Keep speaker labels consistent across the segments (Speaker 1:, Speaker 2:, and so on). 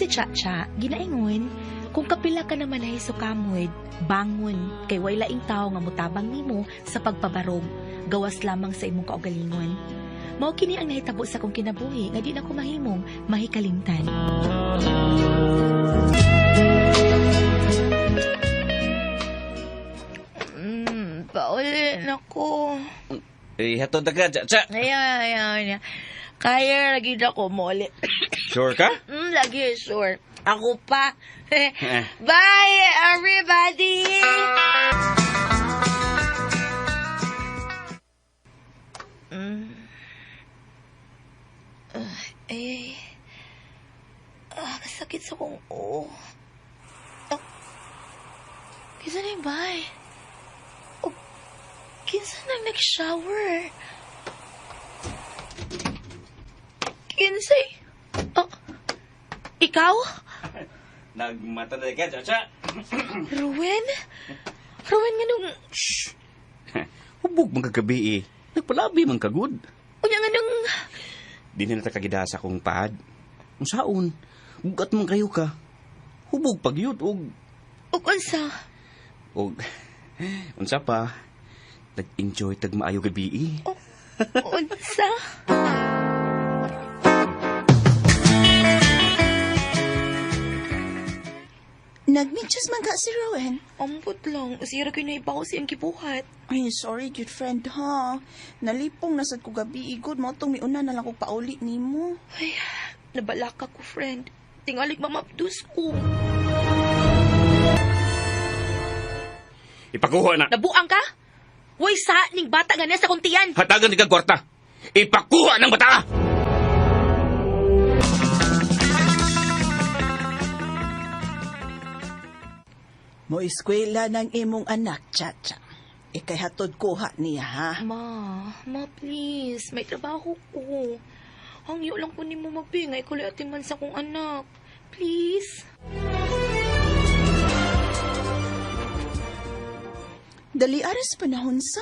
Speaker 1: si Chacha, ginaingon, kung kapila ka naman ay sukamod, bangon, kay way laing tao nga mutabang nimo sa pagpabarog, gawas lamang sa imong kaugalingon. Mao kini ang nahitabo sa kong kinabuhi, nga di na ko mahimong mahikalimtan. Pauli na ko.
Speaker 2: Hatod na ka, Chacha.
Speaker 1: Ayan. Kaya lagi na ko muli.
Speaker 2: Sure ka?
Speaker 1: Lagi sure. Ako pa. Bye, everybody! Masakit sa kong Kinsa na yung bay? Kinsa na nag-shower? Kinsay? Ikaw?
Speaker 2: Nagmata na ka, Chacha.
Speaker 1: Ruwen? Ruwen nga nung...
Speaker 2: Shh! Hubog mga gabi eh. Nagpalabi man kagud.
Speaker 1: Unya nga nung...
Speaker 2: Di na nakagidasa kong pad. Kung saon, bugat man kayo ka. Hubog pagyud og...
Speaker 1: Og unsa?
Speaker 2: Og... Unsa pa? Nag-enjoy tag maayo gabi eh.
Speaker 1: Unsa?
Speaker 3: Nagmedyas man ka si Rowan.
Speaker 1: Ambot lang. Sira ko na iba ko siyang kibuhat.
Speaker 3: Ay, sorry, good friend, ha. Nalipong nasad ko gabi, igod mo itong miuna na lang ko pauli ni mo.
Speaker 1: Ay, nabalaka ko, friend. Tingalik mamapdus ko.
Speaker 2: Ipakuha na.
Speaker 1: Nabuang ka? Way sa ning bata nga sa kuntiyan.
Speaker 2: Hatagan ni kang kwarta. Ipakuha ng bata!
Speaker 3: Mo eskwela ng imong anak, Chacha. Ikay hatod kuha niya, ha?
Speaker 1: Ma, please. May trabaho ko. Hangyo lang ko ni mo mabingay ko liatin man sa kong anak. Please.
Speaker 3: Dali aras panahon sa.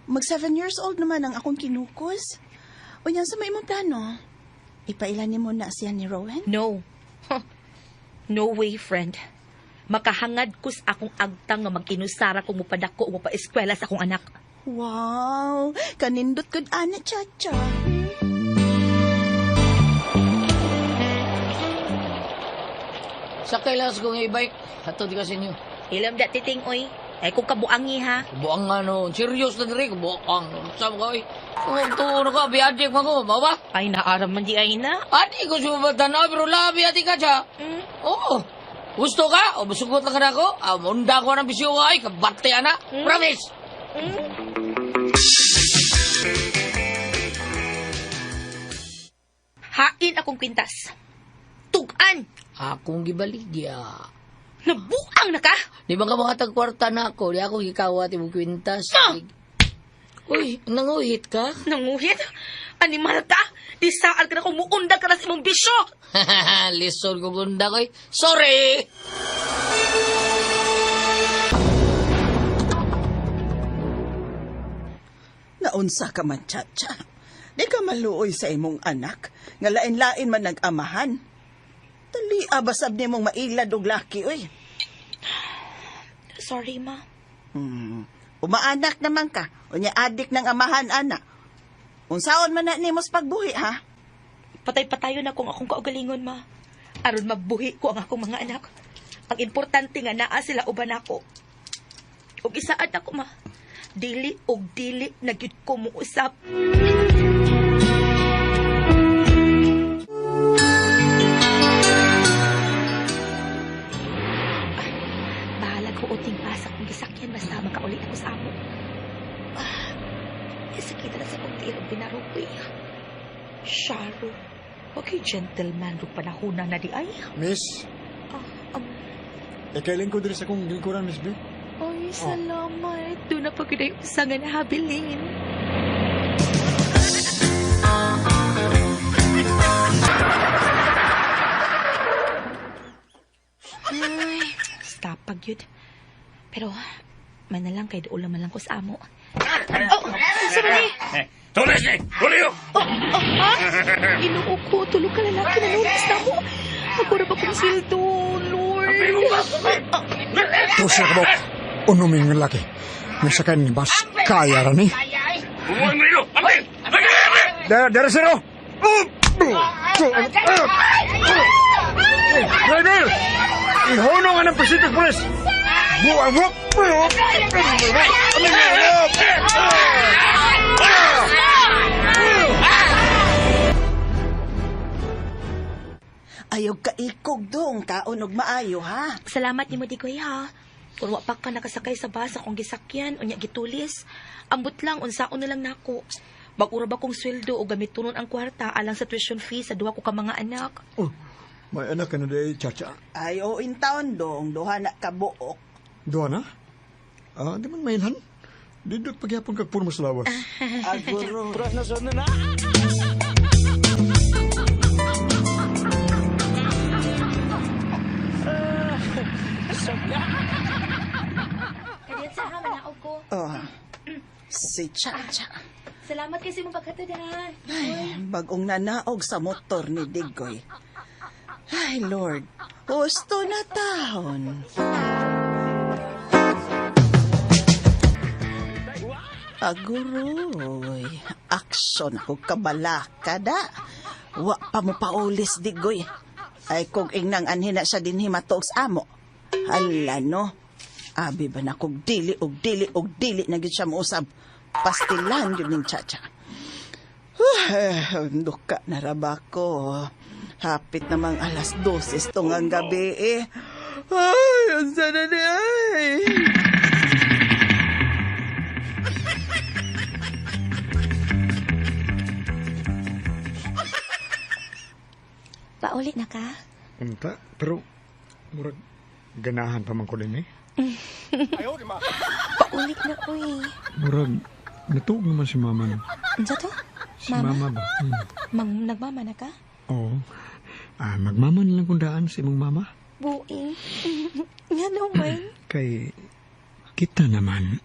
Speaker 3: Mag 7 years old naman ang akong kinukos. O yan sa may imong plano. Ipailan ni mo na siya ni Rowan?
Speaker 1: No. No way, friend. Makahangad ko sa akong agtang nga mag-inusara kung mupadako o mupa-eskwela sa akong anak.
Speaker 3: Wow! Kanindot good ana, Chacha.
Speaker 4: Sakay lang sa kong e-bike. Hatod ka sa inyo.
Speaker 1: Ilam da titing, oy. Ay kung kabuangi, ha?
Speaker 4: Buang nga no. Serious na diri. Buang. Sama ka, oy. Tuno ka. Biyadik mo ko. Mawa?
Speaker 1: Ay, naaram man di ay na.
Speaker 4: Adi ko siya matanaw. Pero labi ati ka siya. Oo. Gusto ka? O masugot lang ka na ako? Munda ko ng bisyo ay. Kabate ana. Promise.
Speaker 1: Hain akong kwintas. Tugan!
Speaker 4: Akong gibaligya.
Speaker 1: Nabuang na ka?
Speaker 4: Di ba ka mga tagkwarta na ako? Di ako gikawat imong kwintas.
Speaker 1: Ma!
Speaker 4: Uy, nanguhit ka?
Speaker 1: Nanguhit? Animal ka? Di saan ka na kung muundag ka na sa imong bisyo?
Speaker 4: Lison ko gunda ko. Sorry!
Speaker 3: Naunsa ka man, Chacha. Di ka maluoy sa imong anak. Nga lain-lain man nag-amahan. Dali abasab ni mong mailad og laki, oy.
Speaker 1: Sorry, ma.
Speaker 3: Umaanak naman ka. Unya adik ng amahan, ana. Unsaon man na nimos pagbuhi, ha?
Speaker 1: Patay-patayo na kung akong kaugalingon, ma. Aron mabuhi ko ang akong mga anak. Ang importante nga naa sila uban ako. Og isaad ako, ma. Dili og dili nagyud ko mo usap. Bahala ko uting pasak ng gisakyan basta makaulit ako sa amo. Sakita na sa kong tirong pinarukoy. Sharo, okay gentleman ro panahuna na di ay.
Speaker 5: Miss, kailan ko diri sa kong lingkuran, Miss B?
Speaker 1: Ay, salamat. Doon na pagkiday usangan na habilin. Ay, stop pag yun. Pero, manalang kay doon man lang ko sa amo. Sabi ni!
Speaker 2: Tulis ni! Tuliyo!
Speaker 1: Ha? Inuo ko, tulog ka lalaki na lunas na mo. Magkurap akong sildo, Lord.
Speaker 5: Tusa ka mo. Unuming ng laki. Misakan bas kaya rin eh. Dari siro. Driver! Ihonong ang Pacific Police! Buang mo!
Speaker 3: Ayaw ka ikog dong, kaon og maayo, ha?
Speaker 1: Salamat ni mo, Digoy, ha? Kung wa pa ka nakasakay sa bus akong gisakyan, unya gitulis. Ambot lang, unsaon na lang nako. Bagura ba kong sweldo o gamit tunon ang kwarta alang sa tuition fee sa duha ko ka mga anak?
Speaker 5: Oh, may anak ka na day, Chacha.
Speaker 3: Ay, o in taon dong, duha na kabuok.
Speaker 5: Doon na? Di man mainhan. Didot pagyapon kag puro mas lawas.
Speaker 3: Aguro.
Speaker 1: Kadiyan sa ha, manaog ko.
Speaker 3: Oh, si Chacha.
Speaker 1: Salamat kasi mong paghatid, ha?
Speaker 3: Ay, bagong nanaog sa motor ni Digoy. Ay, Lord, husto na taon. Aguroy, aksyon ako kabalakada. Wa pa mo paulis, Digoy. Ay, kung ingnang anhina siya din himatog sa amo. Hala, no? Abi ba na kog dili na gid siya mausab. Pastilan yun ng Chacha. Duka na raba ko. Hapit namang alas 12 tong ang gabi eh. Ay, ang sana na ay.
Speaker 1: Paulit na ka?
Speaker 5: Unta, pero murag ganahan pa man ko din eh.
Speaker 1: Paulit na ko eh.
Speaker 5: Murag natuog naman si mama no.
Speaker 1: Ano to?
Speaker 5: Si mama ba?
Speaker 1: Nagmama na ka?
Speaker 5: Oo. Magmama na lang kung daan sa imong mama.
Speaker 1: Buing. Nga naman.
Speaker 5: Kay kita naman.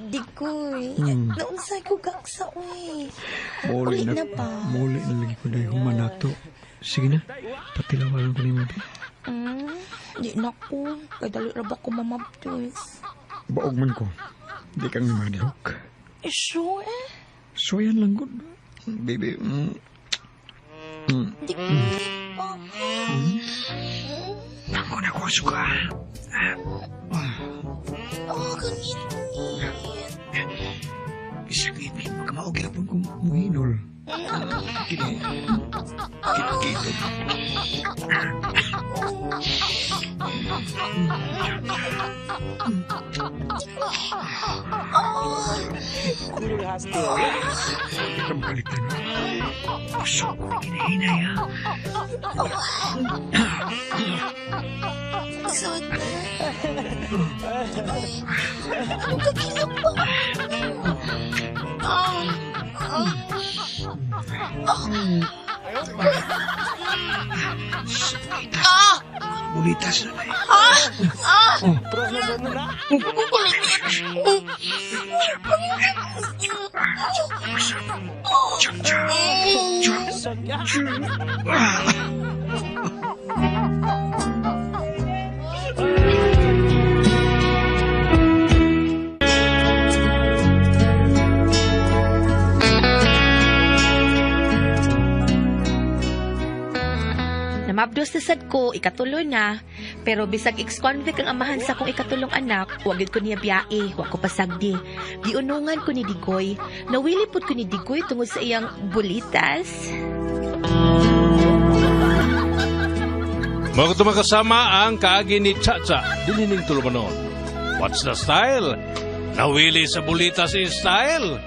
Speaker 1: Digoy. Naunsay ko gaksa, uy.
Speaker 5: Muli
Speaker 1: Ulit na ba?
Speaker 5: Muli na lagi ko dahil humanato. Sige na, patilawalan ko ni mo.
Speaker 1: Di na ko. Kaya dali raba ko mamabtos.
Speaker 5: Baog man ko. Di kang madihok.
Speaker 1: Sure eh?
Speaker 5: So yan lang good. Baby.
Speaker 1: Di ko.
Speaker 5: Ako na ko suka.
Speaker 1: Ganyan.
Speaker 5: Isakit. Magkamaog yapon kong muhinol. Kini. Kito. Kamu balikan. Pusok ko kinahinay ha.
Speaker 1: Sakit. Ang kakilap ba?
Speaker 5: Bulitas na na
Speaker 1: Namabdos na sad ko, ikatulo na. Pero bisag ex-convict ang amahan sa kong ikatulong anak, wagid ko niya biyae, wag ko pasagdi. Giunungan ko ni Digoy. Nawilipod ko ni Digoy tungod sa iyang bulitas.
Speaker 6: Mga tumakasama ang kaagi ni Chacha, dinining tulumanon. What's the style? Nawili sa bulitas in style?